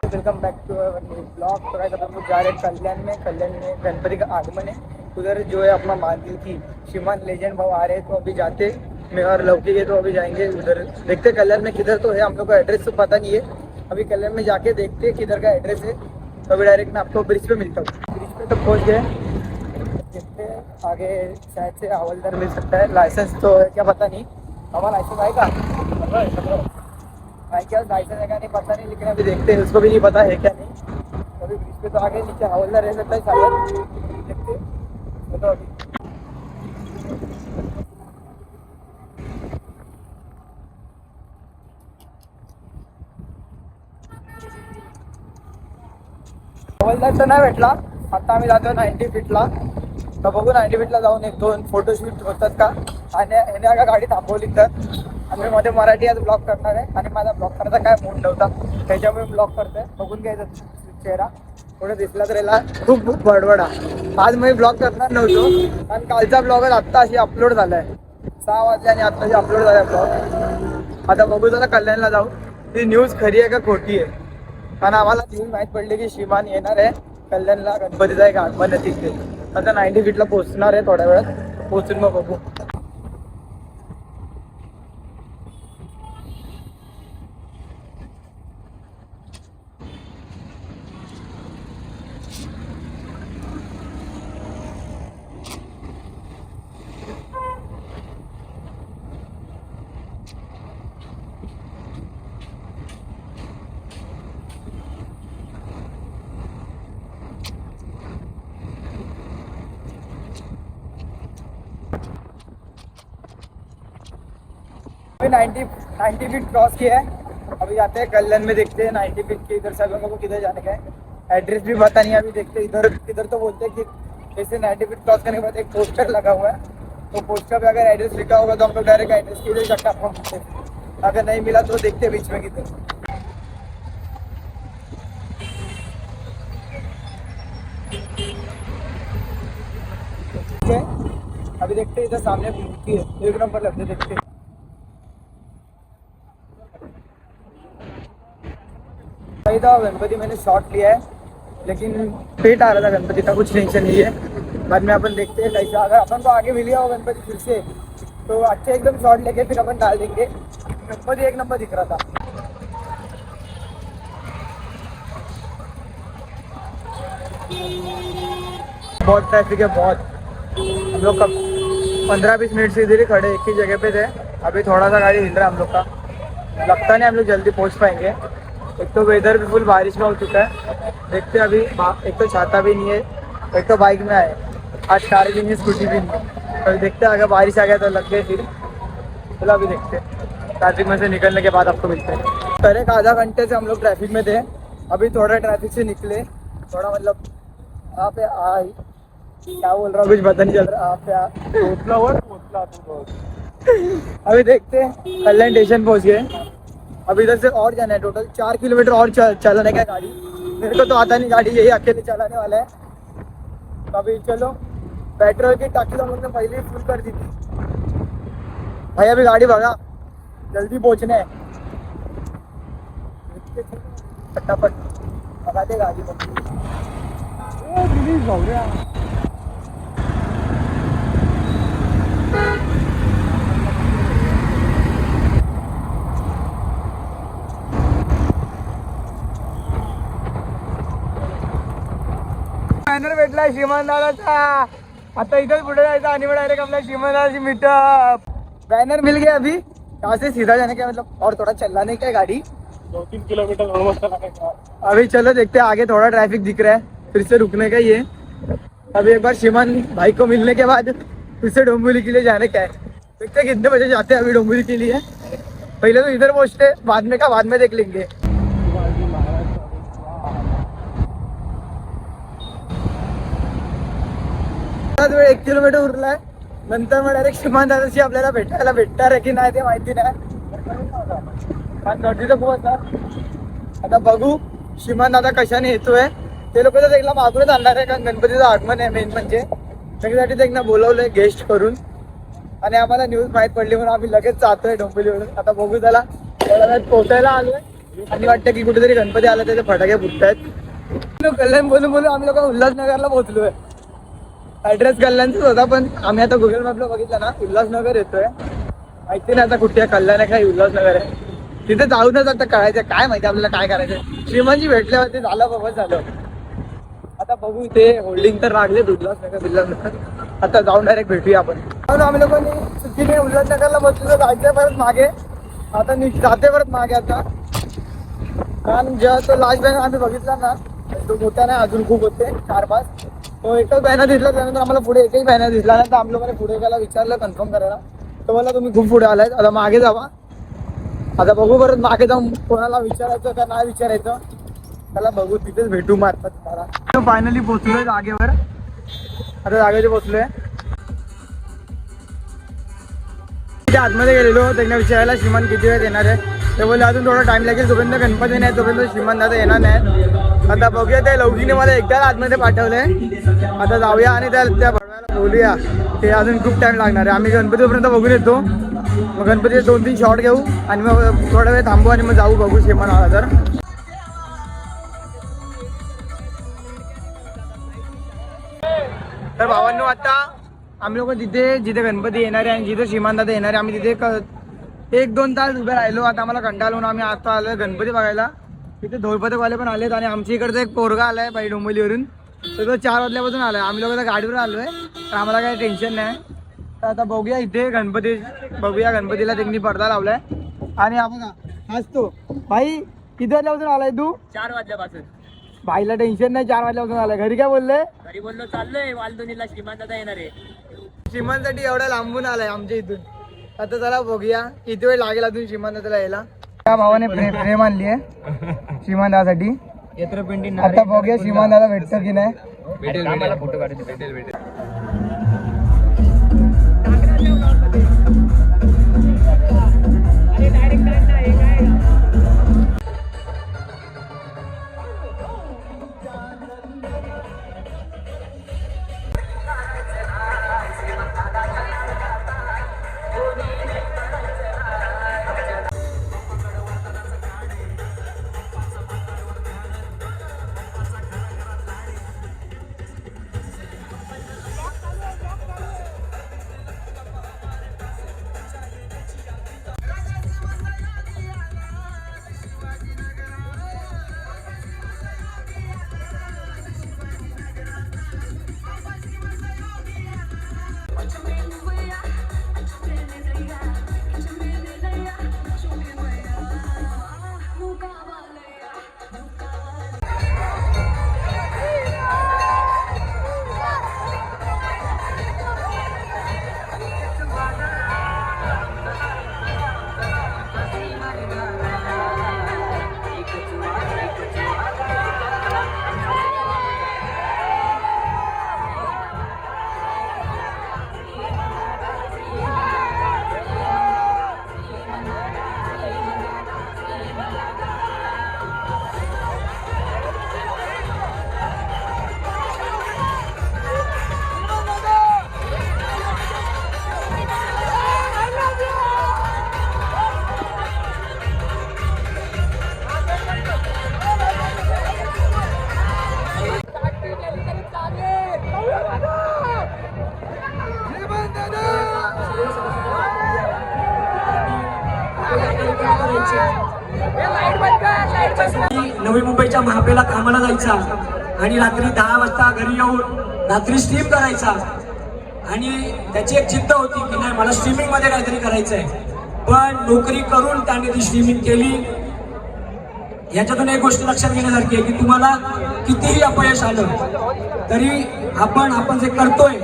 Welcome back to blog. तो guys अपन लोग जा रहे हैं कल्याण में गणपति का आगमन है। उधर जो है अपना मंदिर की श्रीमान लेजेंड भाव आ रहे हैं, तो अभी जाते मैं और लौकी है, तो अभी जाएंगे उधर। देखते कल्याण में किधर तो है, हम लोग को एड्रेस तो पता नहीं है। अभी कल्याण में जाके देखते किधर का एड्रेस है, तो अभी डायरेक्ट मैं आपको ब्रिज पे मिलता हूँ। ब्रिज पे तो पहुँच गए, देखते आगे शायद से हवलदार मिल सकता है। लाइसेंस तो है क्या पता नहीं, हमारा लाइसेंस आएगा भाई, क्या लाइसेंस है क्या नहीं पता नहीं, लेकिन अभी देखते हैं, उसको भी नहीं पता है क्या नहीं। अभी ब्रिज पे तो आगे नीचे हवलदार रह सकता है शायद, देखते तो अभी हवलदार तर नाही भेटला। आता आम्ही जातो 90 फीटला, तर बघू 90 फीटला जाऊन एक दोन फोटोशूट होतात का। आणि याने अगं गाडी थांबवली तर आम्ही मध्ये मराठी आज ब्लॉग करणार आहे, आणि माझा ब्लॉग करायचा काय मूड नव्हता, त्याच्यामुळे ब्लॉग करतोय। बघून घ्यायचा चेहरा, थोडं दिसला तर याला खूप बडबडा। आज मी ब्लॉग करणार नव्हतो, आणि कालचा ब्लॉग आत्ता अशी अपलोड झालाय 6 वाजल्याने, आत्ताशी अपलोड झालाय ब्लॉग। आता बघू जरा कल्याणला जाऊ, ती न्यूज खरी आहे का खोटी आहे। कारण आम्हाला न्यूज माहीत पडली की श्रीमान येणार आहे कल्याणला, गणपतीचा एक आगमन आहे तिथे। आता 90 फीटला पोहोचणार आहे, थोड्या वेळात पोहोचून मग बघू। अभी 90 फीट क्रॉस किया है, अभी जाते हैं कल्याण में, देखते हैं 90 फीट के इधर से हम लोगों को किधर जाने का है। एड्रेस भी पता नहीं, अभी देखते इधर इधर तो बोलते हैं कि जैसे 90 फीट क्रॉस करने के बाद एक पोस्टर लगा हुआ है, तो पोस्टर पे अगर एड्रेस लिखा होगा तो हम लोग डायरेक्ट एड्रेस के लिए जाकर फोन करते हैं। अगर नहीं मिला तो देखते हैं बीच में किधर। अभी देखते हैं इधर सामने मूर्ति है, एक नंबर लगते देखते। सही था गणपति, मैंने शॉट लिया है, लेकिन पेट आ रहा था गणपति का, कुछ टेंशन नहीं है। बाद में अपन देखते हैं कैसा, अगर अपन को आगे मिल गया हो गणपति फिर से, तो अच्छे एकदम शॉट लेके फिर अपन डाल देंगे। गणपति एक नंबर दिख रहा था। बहुत ट्रैफिक है बहुत, हम लोग कब 15-20 मिनट से इधर ही खड़े एक ही जगह पे थे। अभी थोड़ा सा गाड़ी हिल रहा है हम लोग का, लगता नहीं हम लोग जल्दी पहुंच पाएंगे। एक तो वेदर भी फुल बारिश में हो चुका है, देखते अभी। एक तो छाता भी नहीं है, एक तो बाइक में आए, आज कार भी नहीं, स्कूटी भी नहीं। तो देखते अगर बारिश आ गया तो लग गए फिर। चलो अभी देखते, ट्रैफिक में से निकलने के बाद आपको मिलते हैं। करेक्ट आधा घंटे से हम लोग ट्रैफिक में थे, अभी थोड़ा ट्रैफिक से निकले, थोड़ा मतलब यहाँ पे आई, क्या बोल रहा हूँ कुछ पता नहीं चल रहा। यहाँ पे अभी देखते हैं, कल्याण स्टेशन पहुँच गए। अभी इधर से और जाना है, टोटल 4 किलोमीटर और चलाने का गाड़ी। मेरे को तो आता नहीं गाड़ी, यही अकेले चलाने वाला है। तो अभी चलो, पेट्रोल की टाकी हम लोग ने पहले ही फुल कर दी थी भाई। अभी गाड़ी भगा, जल्दी पहुँचना है, फटाफट भगा दे गाड़ी को। रिलीज हो गया। बॅनर भेटला श्रीमान दादाचा, आता इधर पुढे जायचं आणि डायरेक्ट आपल्या श्रीमान दादाची मीटअप। बैनर मिल गया, अभी यहाँ से सीधा जाने का मतलब, और थोड़ा चलाने का गाड़ी 2-3 किलोमीटर ऑलमोस्ट चलाने का। अभी चलो देखते हैं, आगे थोड़ा ट्रैफिक दिख रहा है, फिर से रुकने का ही है। अभी एक बार श्रीमान भाई को मिलने के बाद फिर से डोंबिवली के लिए जाने का है। देखते हैं कितने बजे जाते हैं अभी डोंबिवली के लिए। पहले तो इधर पहुँचते, बाद में का बाद में देख लेंगे। 1 किलोमीटर उरलाय, नंतर मग डायरेक्ट श्रीमान दादाशी आपल्याला भेटायला भेटणार आहे की नाही ते माहिती नाही, पण गर्दी तर खूप असतात। आता बघू श्रीमान दादा कशाने येतोय, ते लोक तर एकला मागूनच आणणार आहे, कारण गणपतीचं आगमन आहे मेन म्हणजे, त्याच्यासाठी ते एकदा बोलवलंय गेस्ट करून। आणि आम्हाला न्यूज माहीत पडली म्हणून आम्ही लगेच जातोय डोंबिवलीवरून। आता बघू त्याला पोचायला आलोय आणि वाटतं की कुठेतरी गणपती आला त्याचे फटाके फुटतायत. कल्याण बोलून बोलून आम्ही लोक उल्हासनगरला पोहोचलोय. ऍड्रेस कल्याणचाच होता पण आम्ही आता गुगल मॅपला बघितलं ना उल्हासनगर येतोय. माहिती नाही आता कुठे कल्याण आहे काय उल्हासनगर आहे. तिथे जाऊनच आता कळायचं काय माहिती आपल्याला काय करायचं. श्रीमंतजी भेटल्यावरती झालं बाबा झालं. आता बघू ते होल्डिंग तर लागले उल्हासनगर. आता जाऊन डायरेक्ट भेटूया आपण. आम्ही लोकांनी चुकीने उल्हासनगरला बसलो जायचंय परत मागे. आता जाते परत मागे आता. कारण जेव्हा तो लास्ट बॅनर आम्ही बघितला ना तो मोठा नाही अजून खूप होते 4-5. तो एकच बॅनर दिसला त्यानंतर आम्हाला पुढे एकही बॅनर दिसला नाही. तर आम्ही लोकांनी पुढे गेला विचारलं कन्फर्म करायला. तर मला तुम्ही खूप पुढे आलाय आता मागे जावा. आता बघू परत मागे जाऊन कोणाला विचारायचं का नाही विचारायचं त्याला बघू तिथेच भेटू मारतात तुम्हाला. फायनली पोहोचलोय जागेवर. आता जागेवर पोहोचलोय. आतमध्ये गेलेलो त्यांना विचारायला श्रीमंत किती वेळ येणार आहे. ते बोलले अजून थोडा टाइम लागेल. जोपर्यंत गणपती नाही तोपर्यंत श्रीमंत दादा येणार नाही. आता बघूया ते लवकीने मला एकदा आतमध्ये पाठवलंय. आता जाऊया आणि त्या भडव्याला बोलूया. ते अजून खूप टाइम लागणार आहे. आम्ही गणपतीपर्यंत बघून येतो. मग गणपतीचे 2-3 शॉट घेऊ आणि मग थोडा वेळ थांबू आणि मग जाऊ बघू श्रीमंत आला तर. तर भावांनो आता आम्ही लोक जिथे गणपती येणार आहे आणि जिथे श्रीमंत दादा येणार आहे आम्ही तिथे 1-2 तास उभे राहिलो. आता आम्हाला कंटाळा होऊन आम्ही आता आलोय गणपती बघायला. तिथे ढोलपथकवाले पण आलेत आणि आमच्या इकडचा एक पोरगा आलाय बाई डोंबिवलीवरून. तर तो 4 वाजल्यापासून आलाय. आम्ही लोक गाडीवर आलोय तर आम्हाला काही टेन्शन नाही. तर आता बघूया इथे गणपती बघूया. गणपतीला त्यांनी पडदा लावलाय आणि हा बघा हाच तो भाई. किती वाजल्यापासून आलाय तू? 4 वाजल्यापासून. भाईला टेन्शन नाही 4 वाजल्यापासून आलाय. घरी काय बोलले? घरी बोललो चाललोय वालदोनीला श्रीमंत दादा येणार आहे. श्रीमंतसाठी एवढा लांबून आलाय आमच्या इथून. आता चला बघूया किती वेळ लागेल अजून श्रीमंत दादाला यायला. त्या भावाने प्रेम आणली आहे श्रीमंत दादासाठी. आता बघूया श्रीमंत दादा भेटतो की नाही. फोटो काढायचे भेटेल. नवी मुंबईच्या महापेला कामाला जायचा आणि रात्री 10 वाजता घरी येऊन रात्री स्ट्रीम करायचा. आणि त्याची एक जिद्द होती की नाही मला स्ट्रीमिंग मध्ये काहीतरी करायचंय. पण नोकरी करून त्याने ती स्ट्रीमिंग केली. याच्यातून एक गोष्ट लक्षात घेण्यासारखी आहे की तुम्हाला कितीही अपयश आलं तरी आपण जे करतोय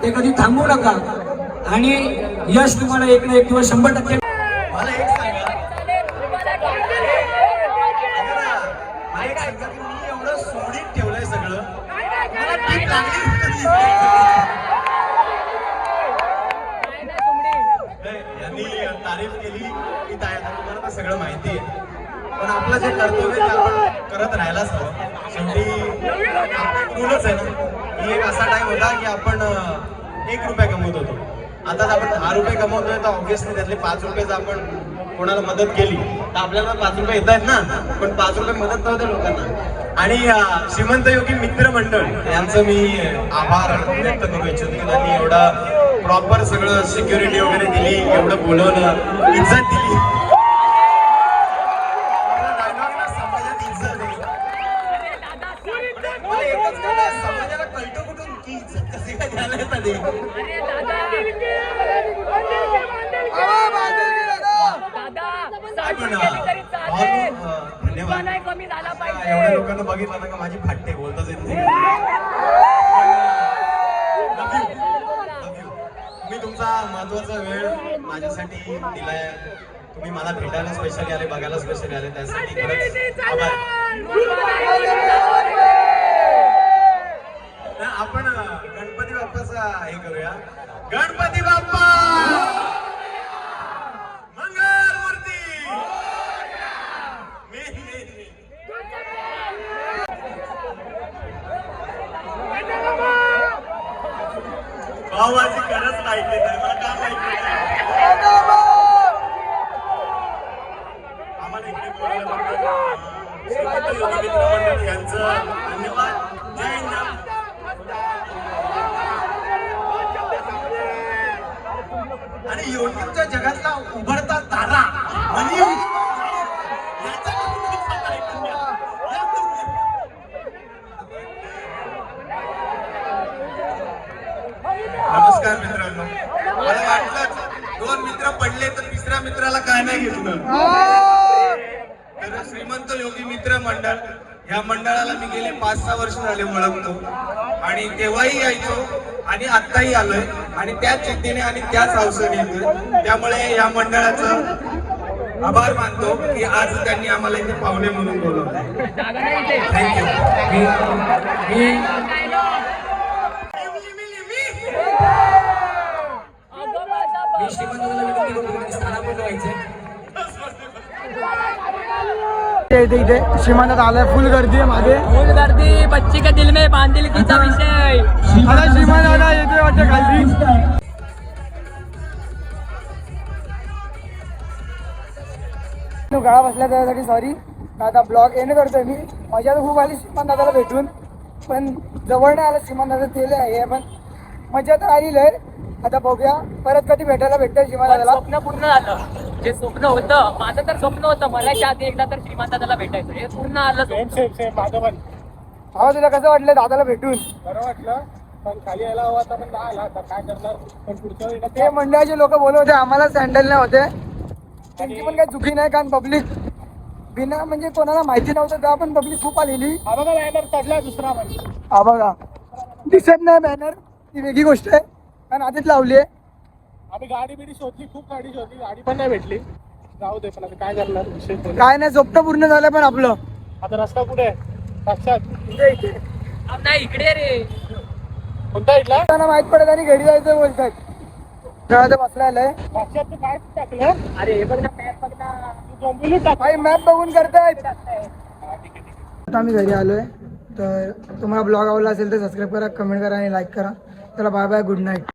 ते कधी थांबू नका आणि यश तुम्हाला 1 ना 1 किंवा 100% मला एक सांगा, मी एवढं सोडीत ठेवलंय सगळं, मला टीप लागली यांनी तारीफ केली की तुम्हाला तर सगळं माहिती आहे, पण आपलं जे कर्तव्य ते आपण करत राहायलाच हवं. शेवटी रूलच आहे ना की एक असा टाइम होता की आपण 1 रुपया कमवत होतो, आता आपण 10 रुपये कमवतोय तर ऑब्व्हियसली त्यातले 5 रुपयेच आपण कोणाला मदत केली तर आपल्याला 5 रुपये येत आहेत ना, पण 5 रुपये मदत नव्हते लोकांना. आणि श्रीमंत योगी मित्र मंडळ यांचं मी आभार व्यक्त करू इच्छितो की त्यांनी एवढा प्रॉपर सगळं सिक्युरिटी वगैरे दिली, एवढं बोलवलं, इज्जत दिली. डायलॉगला समाजात इज्जत आहे. मला एकच कळलं, समाजाला कळतं कुठून की इज्जत कशी काय द्यायला येतात ते. धन्यवाद. एवढ्या लोकांना बघितलं ना का माझी फाटते, बोलताच येत नाही. Love you. Love you. मी तुमचा महत्वाचा वेळ माझ्यासाठी दिलाय. तुम्ही मला भेटायला स्पेशली आले, बघायला स्पेशली आले, त्यासाठी खरंच आभार. आपण गणपती बाप्पाचा हे करूया. गणपती बाप्पा मंगल मूर्ती. भावाची खरंच माहिती नाही, मला का माहिती आम्हाला इकडे बोलायला श्रीमंत योगी मित्र मंडळ यांचं धन्यवाद. जय हिंद. आणि युट्यूबच्या जगातला उभरता तारा म्हणजे नमस्कार मित्रांनो. मला वाटलं 2 मित्र पडले तर 3ऱ्या मित्राला काय नाही घेतलं. तर श्रीमंत योगी मित्र मंडळ या मंडळाला मी गेले 5-6 वर्ष झाले ओळखतो आणि तेव्हाही यायचो आणि आत्ताही आलोय आणि त्याच जिद्दीने आणि त्याच हौसेने येतोय. त्यामुळे या मंडळाचं आभार मानतो की आज त्यांनी आम्हाला इथे पाहुणे म्हणून बोलवलंय. मी श्रीमंताला विनंती करतो की स्थानापन्न व्हायचंय. इथे श्रीमंतात आलाय, फुल गर्दी आहे मागे. फुल गर्दी, बच्ची के दिल में बांधिलकीचा विषय. आता श्रीमंत दादा येतोय वाटतं खाली. गळा बसला त्यासाठी सॉरी. आता ब्लॉग एंड करतोय मी. मजा तर खूप आली श्रीमंत दादाला भेटून, पण जवळ नाही आलं श्रीमंत दादा. तेल आहे पण मजा तर आली लय. आता बघूया परत कधी भेटायला भेटतंय श्रीमंत दादाला. स्वप्न पूर्ण झालं. जे स्वप्न होतं माझं, तर स्वप्न होतं मला की आधी एकदा तर श्रीमंताला भेटायचं, हे पूर्ण आलं. हा तुला कसं वाटलं दादाला भेटून? बरं वाटलं, पण खाली यायला हवा आता पण नाही आला. आता काय करणार, पण पुढच्या वेळी नक्की ते मंडळाचे लोक बोलत होते आम्हाला सँडल नाही होते. त्यांची पण काही चुकी नाही, कारण पब्लिक बिना म्हणजे कोणाला माहिती नव्हतं तेव्हा पण पब्लिक खूप आलेली. हा बघा बॅनर चढला दुसरा म्हणजे. हा बघा दिसत नाही बॅनर, ती वेगळी गोष्ट आहे, कारण आधीच लावली आहे. आम्ही गाडी बिडी शोधली, खूप गाडी शोधली, गाडी पण नाही भेटली. जाऊ दे, पण आता काय करणार, विषय तो. काय नाही, स्वप्न पूर्ण झालं. पण आपलं आता रस्ता कुठे आहे? साक्षात इथे नाही इकडे रे. कोणता इथला? त्यांना माहित पडत आणि घरी जायचं बोलतात. घरात बसलाय. साक्षात तू काय टाकलं? अरे हे बघ ना, मॅप बघ ना. तू डोंबिवली टाक. भाई मॅप बघून करतायत. आता आम्ही घरी आलोय. तर तुम्हाला ब्लॉग आवडला असेल तर सबस्क्राईब करा, कमेंट करा आणि लाईक करा. चला बाय बाय, गुड नाईट.